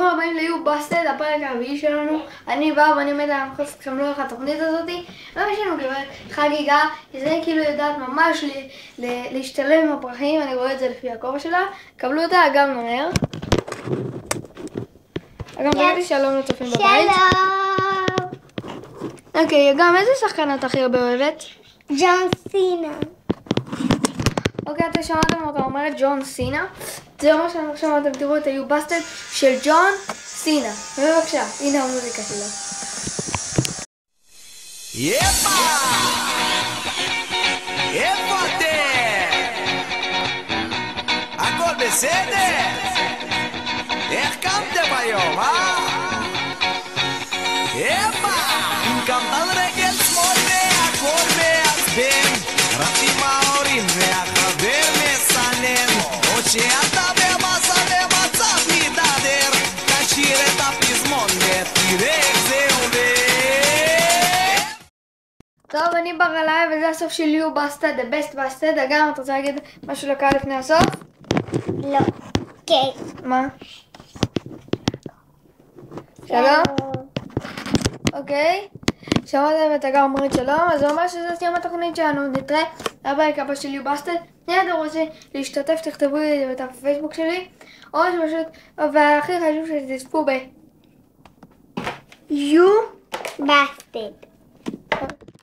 ברוכים הבאים ליו בסטד, הפרק הרביעי שלנו. אני באה ואני עומד להנחות אתכם לאורך התוכנית הזאתי. ויש לנו חגיגה, אז אני כאילו יודעת ממש להשתלב עם הפרחים, אני רואה את זה לפי הכובע שלה. קבלו אותה, אגם נומר. אגם תגידי שלום לצופים בבית. שלום! אוקיי, אגם, איזה שחקן את הכי הרבה אוהבת? ג'ון סינה. אוקיי, אתם שמעתם אותה אומרת ג'ון סינה. זה אומר שעכשיו אתם תראו את היו בסטד של ג'ון סינה. בבקשה, הנה המוזיקה שלו. יפה! איפה אתם? הכל בסדר? איך קמתם היום, יפה! אם קמת על רגל שמאל והכל מעצבן, רבים ההורים והחבר מסנן, או שאתה במצב מתהדר, תשאיר את הפזמון ותראה איך זה עובד. טוב, אני ברלאי וזה הסוף של יו בסטד, the best בסטד. אגם, את רוצה להגיד משהו לקהל לפני הסוף? לא. כן. מה? שלום? אוקיי. שמעתם את אגם אומרת שלום, אז זה אומר שזה סיום התוכנית שלנו. נתראה בפרק הבא של יו בסטד. אם אתם רוצים להשתתף, תכתבו לי את הפייסבוק שלי, או שפשוט, והכי חשוב שתצפו ב יו בסטד.